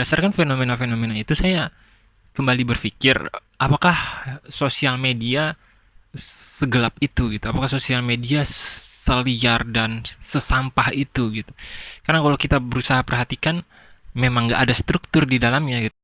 berdasarkan fenomena-fenomena itu saya kembali berpikir, apakah sosial media segelap itu gitu? Apakah sosial media seliar dan sesampah itu gitu? Karena kalau kita berusaha perhatikan, memang nggak ada struktur di dalamnya gitu.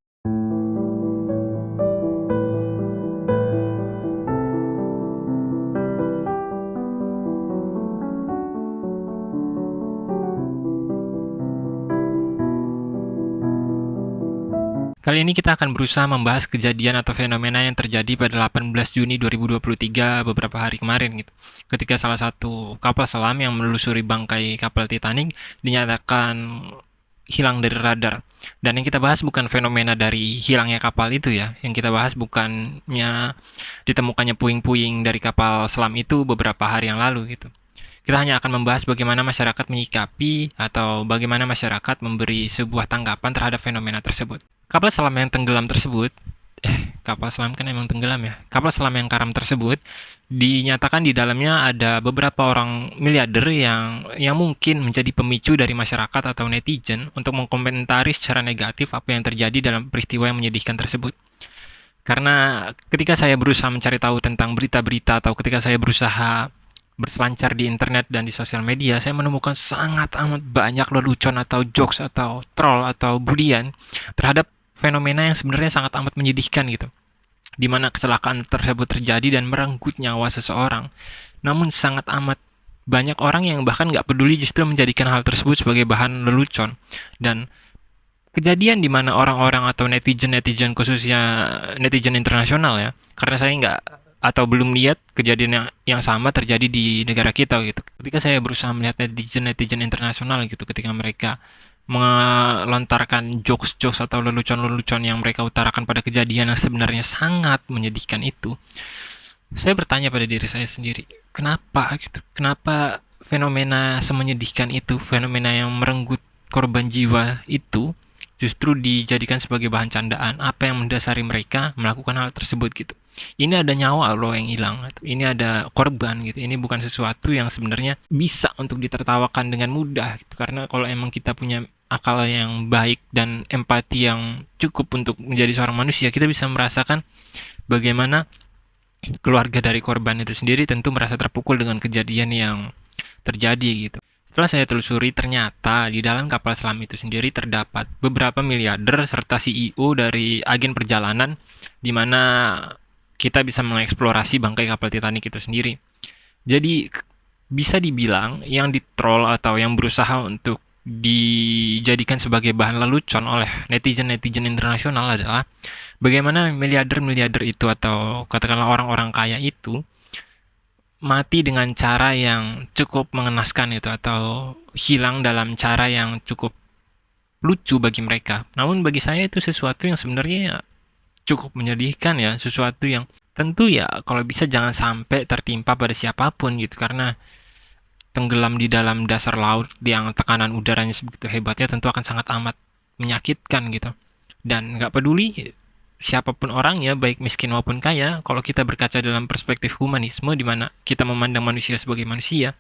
Kali ini kita akan berusaha membahas kejadian atau fenomena yang terjadi pada 18 Juni 2023 beberapa hari kemarin gitu. Ketika salah satu kapal selam yang menelusuri bangkai kapal Titanic dinyatakan hilang dari radar. Dan yang kita bahas bukan fenomena dari hilangnya kapal itu ya. Yang kita bahas bukannya ditemukannya puing-puing dari kapal selam itu beberapa hari yang lalu gitu. Kita hanya akan membahas bagaimana masyarakat menyikapi atau bagaimana masyarakat memberi sebuah tanggapan terhadap fenomena tersebut. Kapal selam yang tenggelam tersebut, kapal selam kan emang tenggelam ya. Kapal selam yang karam tersebut dinyatakan di dalamnya ada beberapa orang miliarder yang mungkin menjadi pemicu dari masyarakat atau netizen untuk mengkomentari secara negatif apa yang terjadi dalam peristiwa yang menyedihkan tersebut. Karena ketika saya berusaha mencari tahu tentang berita-berita atau ketika saya berusaha berselancar di internet dan di sosial media, saya menemukan sangat amat banyak lelucon atau jokes atau troll atau bulian terhadap fenomena yang sebenarnya sangat amat menyedihkan gitu. Di mana kecelakaan tersebut terjadi dan merenggut nyawa seseorang. Namun sangat amat banyak orang yang bahkan nggak peduli justru menjadikan hal tersebut sebagai bahan lelucon. Dan kejadian di mana orang-orang atau netizen-netizen khususnya netizen internasional ya, karena saya nggak atau belum lihat kejadian yang sama terjadi di negara kita gitu. Ketika saya berusaha melihat netizen-netizen internasional gitu, ketika mereka melontarkan jokes-jokes atau lelucon-lelucon yang mereka utarakan pada kejadian yang sebenarnya sangat menyedihkan itu, saya bertanya pada diri saya sendiri, kenapa gitu? Kenapa fenomena semenyedihkan itu, fenomena yang merenggut korban jiwa itu justru dijadikan sebagai bahan candaan? Apa yang mendasari mereka melakukan hal tersebut gitu? Ini ada nyawa loh yang hilang, ini ada korban gitu. Ini bukan sesuatu yang sebenarnya bisa untuk ditertawakan dengan mudah gitu. Karena kalau emang kita punya akal yang baik dan empati yang cukup untuk menjadi seorang manusia, kita bisa merasakan bagaimana keluarga dari korban itu sendiri tentu merasa terpukul dengan kejadian yang terjadi gitu. Setelah saya telusuri, ternyata di dalam kapal selam itu sendiri terdapat beberapa miliarder serta CEO dari agen perjalanan di mana kita bisa mengeksplorasi bangkai kapal Titanic itu sendiri. Jadi bisa dibilang yang ditroll atau yang berusaha untuk dijadikan sebagai bahan lelucon oleh netizen-netizen internasional adalah bagaimana miliarder-miliarder itu atau katakanlah orang-orang kaya itu mati dengan cara yang cukup mengenaskan itu atau hilang dalam cara yang cukup lucu bagi mereka. Namun bagi saya itu sesuatu yang sebenarnya cukup menyedihkan ya, sesuatu yang tentu ya kalau bisa jangan sampai tertimpa pada siapapun gitu karena tenggelam di dalam dasar laut yang tekanan udaranya sebegitu hebatnya tentu akan sangat amat menyakitkan gitu. Dan nggak peduli siapapun orangnya, baik miskin maupun kaya, kalau kita berkaca dalam perspektif humanisme di mana kita memandang manusia sebagai manusia,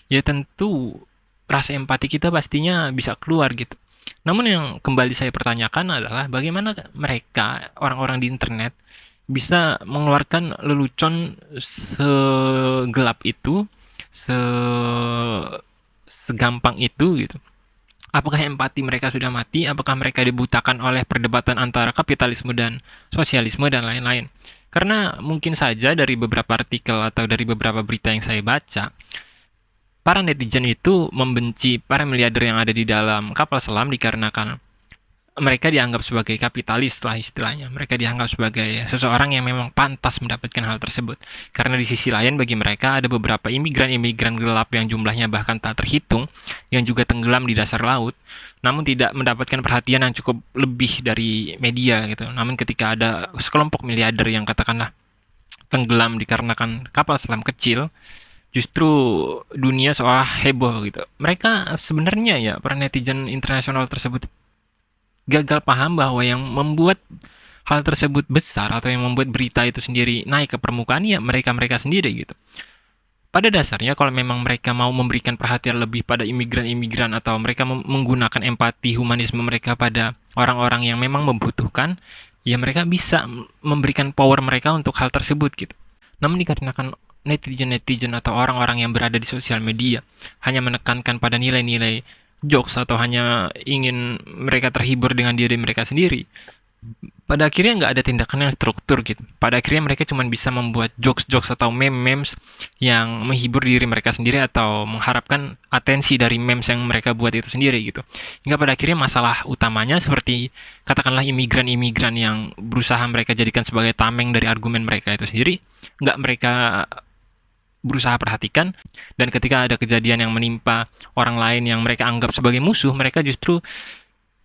ya tentu rasa empati kita pastinya bisa keluar gitu. Namun yang kembali saya pertanyakan adalah bagaimana mereka, orang-orang di internet, bisa mengeluarkan lelucon segelap itu, se segampang itu gitu. Apakah empati mereka sudah mati? Apakah mereka dibutakan oleh perdebatan antara kapitalisme dan sosialisme dan lain-lain? Karena mungkin saja dari beberapa artikel atau dari beberapa berita yang saya baca, para netizen itu membenci para miliarder yang ada di dalam kapal selam dikarenakan mereka dianggap sebagai kapitalis lah istilahnya. Mereka dianggap sebagai seseorang yang memang pantas mendapatkan hal tersebut. Karena di sisi lain bagi mereka ada beberapa imigran-imigran gelap yang jumlahnya bahkan tak terhitung, yang juga tenggelam di dasar laut, namun tidak mendapatkan perhatian yang cukup lebih dari media gitu. Namun ketika ada sekelompok miliarder yang katakanlah tenggelam dikarenakan kapal selam kecil, justru dunia seolah heboh gitu. Mereka sebenarnya ya para netizen internasional tersebut gagal paham bahwa yang membuat hal tersebut besar atau yang membuat berita itu sendiri naik ke permukaan ya mereka-mereka sendiri gitu. Pada dasarnya kalau memang mereka mau memberikan perhatian lebih pada imigran-imigran atau mereka menggunakan empati humanisme mereka pada orang-orang yang memang membutuhkan, ya mereka bisa memberikan power mereka untuk hal tersebut gitu. Namun dikarenakan netizen-netizen atau orang-orang yang berada di sosial media hanya menekankan pada nilai-nilai jokes atau hanya ingin mereka terhibur dengan diri mereka sendiri, pada akhirnya nggak ada tindakan yang struktur gitu. Pada akhirnya mereka cuma bisa membuat jokes-jokes atau meme-memes yang menghibur diri mereka sendiri atau mengharapkan atensi dari memes yang mereka buat itu sendiri gitu. Hingga pada akhirnya masalah utamanya seperti katakanlah imigran-imigran yang berusaha mereka jadikan sebagai tameng dari argumen mereka itu sendiri, nggak mereka berusaha perhatikan, dan ketika ada kejadian yang menimpa orang lain yang mereka anggap sebagai musuh, mereka justru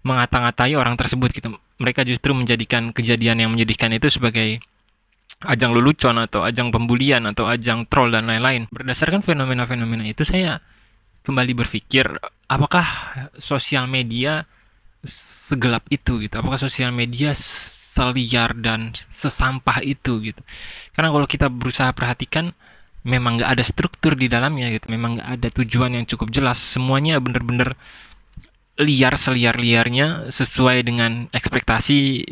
mengata-ngatai orang tersebut gitu. Mereka justru menjadikan kejadian yang menyedihkan itu sebagai ajang lelucon atau ajang pembulian atau ajang troll dan lain-lain. Berdasarkan fenomena-fenomena itu saya kembali berpikir, apakah sosial media segelap itu gitu? Apakah sosial media seliar dan sesampah itu gitu? Karena kalau kita berusaha perhatikan, memang nggak ada struktur di dalamnya gitu. Memang nggak ada tujuan yang cukup jelas. Semuanya bener-bener liar seliar-liarnya sesuai dengan ekspektasi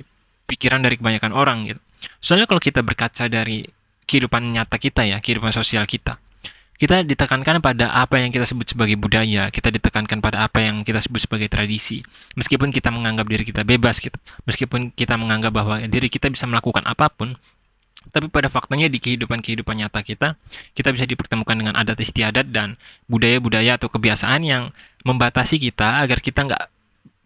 pikiran dari kebanyakan orang gitu. Soalnya kalau kita berkaca dari kehidupan nyata kita ya, kehidupan sosial kita ditekankan pada apa yang kita sebut sebagai budaya, kita ditekankan pada apa yang kita sebut sebagai tradisi. Meskipun kita menganggap diri kita bebas gitu, meskipun kita menganggap bahwa diri kita bisa melakukan apapun, tapi pada faktanya di kehidupan-kehidupan nyata kita bisa dipertemukan dengan adat istiadat dan budaya-budaya atau kebiasaan yang membatasi kita agar kita nggak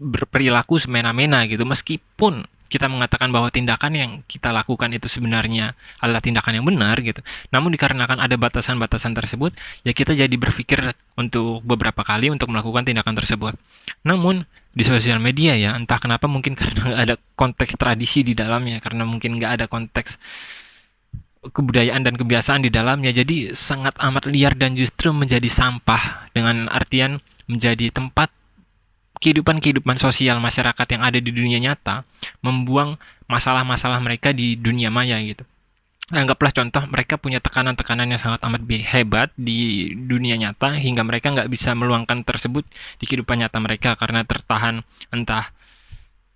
berperilaku semena-mena gitu. Meskipun kita mengatakan bahwa tindakan yang kita lakukan itu sebenarnya adalah tindakan yang benar gitu. Namun dikarenakan ada batasan-batasan tersebut, ya kita jadi berpikir untuk beberapa kali untuk melakukan tindakan tersebut. Namun di sosial media ya, entah kenapa mungkin karena nggak ada konteks tradisi di dalamnya, karena mungkin nggak ada konteks kebudayaan dan kebiasaan di dalamnya, jadi sangat amat liar dan justru menjadi sampah, dengan artian menjadi tempat kehidupan-kehidupan sosial masyarakat yang ada di dunia nyata membuang masalah-masalah mereka di dunia maya gitu. Anggaplah contoh mereka punya tekanan-tekanan yang sangat amat hebat di dunia nyata hingga mereka nggak bisa meluangkan tersebut di kehidupan nyata mereka karena tertahan entah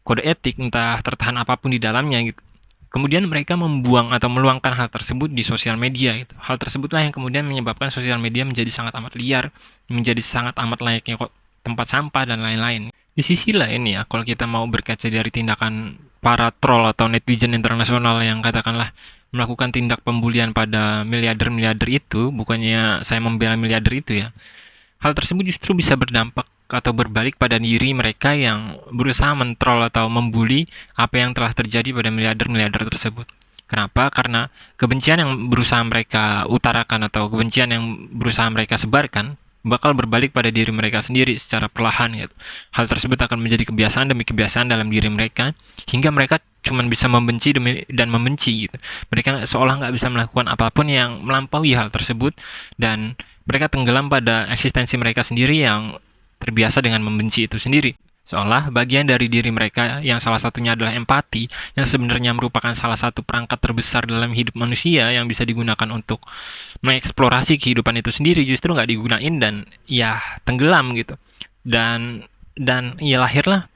kode etik, entah tertahan apapun di dalamnya gitu. Kemudian mereka membuang atau meluangkan hal tersebut di sosial media gitu. Hal tersebutlah yang kemudian menyebabkan sosial media menjadi sangat amat liar, menjadi sangat amat layaknya kok tempat sampah dan lain-lain. Di sisi lain ya, kalau kita mau berkaca dari tindakan para troll atau netizen internasional yang katakanlah melakukan tindak pembulian pada miliarder-miliarder itu, bukannya saya membela miliarder itu ya. Hal tersebut justru bisa berdampak atau berbalik pada diri mereka yang berusaha mentrol atau membuli apa yang telah terjadi pada miliarder-miliarder tersebut. Kenapa? Karena kebencian yang berusaha mereka utarakan atau kebencian yang berusaha mereka sebarkan bakal berbalik pada diri mereka sendiri secara perlahan gitu. Hal tersebut akan menjadi kebiasaan demi kebiasaan dalam diri mereka hingga mereka cuma bisa membenci dan membenci gitu. Mereka seolah nggak bisa melakukan apapun yang melampaui hal tersebut dan mereka tenggelam pada eksistensi mereka sendiri yang terbiasa dengan membenci itu sendiri. Seolah bagian dari diri mereka yang salah satunya adalah empati, yang sebenarnya merupakan salah satu perangkat terbesar dalam hidup manusia yang bisa digunakan untuk mengeksplorasi kehidupan itu sendiri, justru nggak digunain dan ya tenggelam gitu. Dan ya lahirlah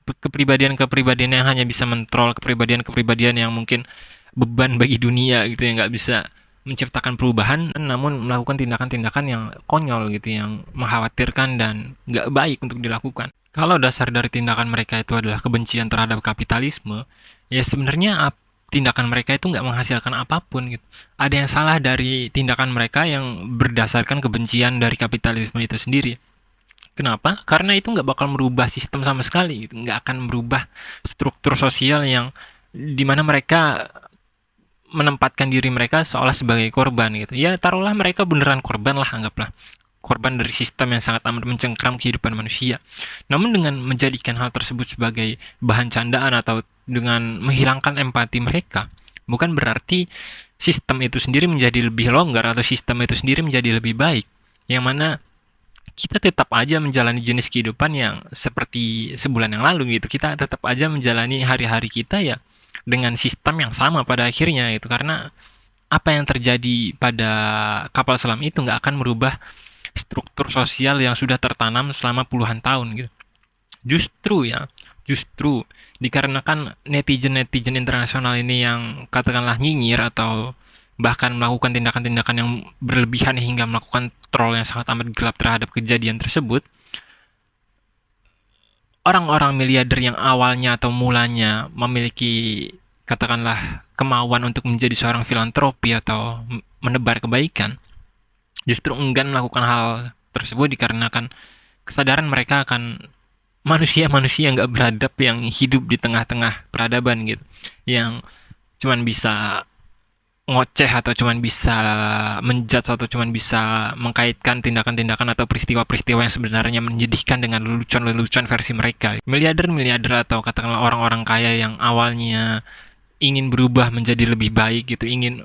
kepribadian-kepribadian yang hanya bisa mentrol, kepribadian-kepribadian yang mungkin beban bagi dunia gitu, yang nggak bisa menciptakan perubahan namun melakukan tindakan-tindakan yang konyol gitu, yang mengkhawatirkan dan nggak baik untuk dilakukan. Kalau dasar dari tindakan mereka itu adalah kebencian terhadap kapitalisme, ya sebenarnya tindakan mereka itu nggak menghasilkan apapun gitu. Ada yang salah dari tindakan mereka yang berdasarkan kebencian dari kapitalisme itu sendiri. Kenapa? Karena itu nggak bakal merubah sistem sama sekali gitu. Nggak akan merubah struktur sosial yang dimana mereka menempatkan diri mereka seolah sebagai korban gitu. Ya taruhlah mereka beneran korban lah, anggaplah korban dari sistem yang sangat amat mencengkram kehidupan manusia. Namun dengan menjadikan hal tersebut sebagai bahan candaan atau dengan menghilangkan empati mereka, bukan berarti sistem itu sendiri menjadi lebih longgar atau sistem itu sendiri menjadi lebih baik. Yang mana kita tetap aja menjalani jenis kehidupan yang seperti sebulan yang lalu gitu. Kita tetap aja menjalani hari-hari kita ya dengan sistem yang sama pada akhirnya itu, karena apa yang terjadi pada kapal selam itu nggak akan merubah struktur sosial yang sudah tertanam selama puluhan tahun gitu. Justru dikarenakan netizen-netizen internasional ini yang katakanlah nyinyir atau bahkan melakukan tindakan-tindakan yang berlebihan hingga melakukan troll yang sangat amat gelap terhadap kejadian tersebut, orang-orang miliarder yang awalnya atau mulanya memiliki katakanlah kemauan untuk menjadi seorang filantropi atau menebar kebaikan, justru enggan melakukan hal tersebut dikarenakan kesadaran mereka akan manusia-manusia nggak beradab yang hidup di tengah-tengah peradaban gitu, yang cuman bisa ngoceh atau cuman bisa menjudge atau cuman bisa mengkaitkan tindakan-tindakan atau peristiwa-peristiwa yang sebenarnya menyedihkan dengan lelucon-lelucon versi mereka. Miliarder-miliarder atau katakanlah orang-orang kaya yang awalnya ingin berubah menjadi lebih baik gitu, ingin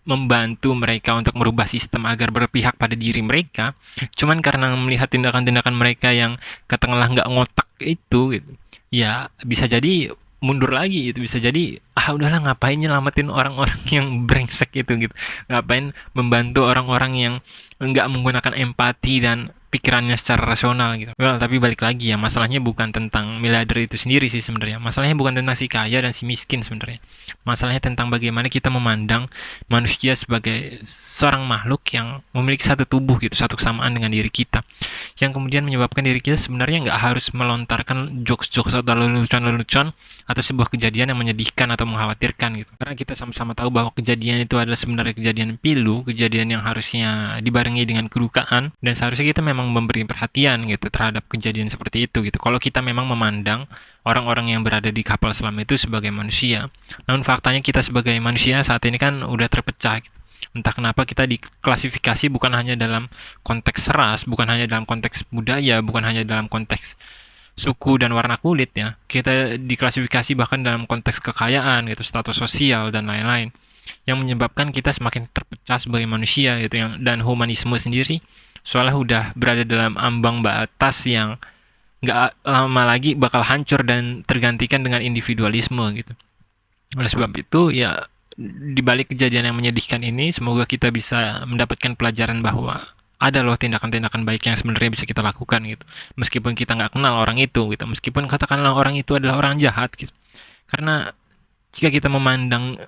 membantu mereka untuk merubah sistem agar berpihak pada diri mereka, cuman karena melihat tindakan-tindakan mereka yang katakanlah nggak ngotak itu gitu, ya bisa jadi mundur lagi itu, bisa jadi udahlah ngapain nyelamatin orang-orang yang brengsek itu gitu, ngapain membantu orang-orang yang nggak menggunakan empati dan pikirannya secara rasional gitu. Well, tapi balik lagi ya, masalahnya bukan tentang miliarder itu sendiri sih sebenarnya. Masalahnya bukan tentang si kaya dan si miskin sebenarnya. Masalahnya tentang bagaimana kita memandang manusia sebagai seorang makhluk yang memiliki satu tubuh gitu, satu kesamaan dengan diri kita. Yang kemudian menyebabkan diri kita sebenarnya nggak harus melontarkan jokes-jokes atau lelucon-lelucon atas sebuah kejadian yang menyedihkan atau mengkhawatirkan gitu. Karena kita sama-sama tahu bahwa kejadian itu adalah sebenarnya kejadian pilu, kejadian yang harusnya dibarengi dengan kedukaan, dan seharusnya kita memang memberi perhatian gitu terhadap kejadian seperti itu gitu. Kalau kita memang memandang orang-orang yang berada di kapal selam itu sebagai manusia. Namun faktanya kita sebagai manusia saat ini kan udah terpecah gitu. Entah kenapa kita diklasifikasi bukan hanya dalam konteks ras, bukan hanya dalam konteks budaya, bukan hanya dalam konteks suku dan warna kulit ya. Kita diklasifikasi bahkan dalam konteks kekayaan gitu, status sosial dan lain-lain. Yang menyebabkan kita semakin terpecah sebagai manusia gitu yang, dan humanisme sendiri soalnya udah berada dalam ambang batas yang nggak lama lagi bakal hancur dan tergantikan dengan individualisme gitu. Oleh sebab itu ya, di balik kejadian yang menyedihkan ini semoga kita bisa mendapatkan pelajaran bahwa ada loh tindakan-tindakan baik yang sebenarnya bisa kita lakukan gitu. Meskipun kita nggak kenal orang itu gitu, meskipun katakanlah orang itu adalah orang jahat gitu. Karena jika kita memandang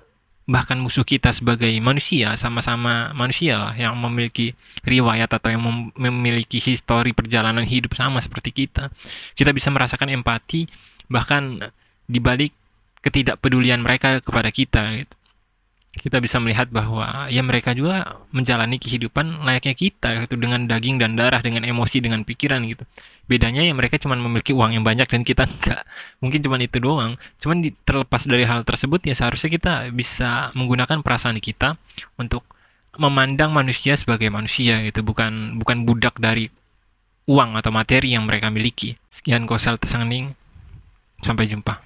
bahkan musuh kita sebagai manusia, sama-sama manusia lah yang memiliki riwayat atau yang memiliki histori perjalanan hidup sama seperti kita bisa merasakan empati bahkan di balik ketidakpedulian mereka kepada kita gitu. Kita bisa melihat bahwa ya mereka juga menjalani kehidupan layaknya kita gitu, dengan daging dan darah, dengan emosi, dengan pikiran gitu. Bedanya ya mereka cuma memiliki uang yang banyak dan kita enggak. Mungkin cuma itu doang. Cuman terlepas dari hal tersebut ya seharusnya kita bisa menggunakan perasaan kita untuk memandang manusia sebagai manusia gitu, bukan bukan budak dari uang atau materi yang mereka miliki. Sekian Kosel Tesangening, sampai jumpa.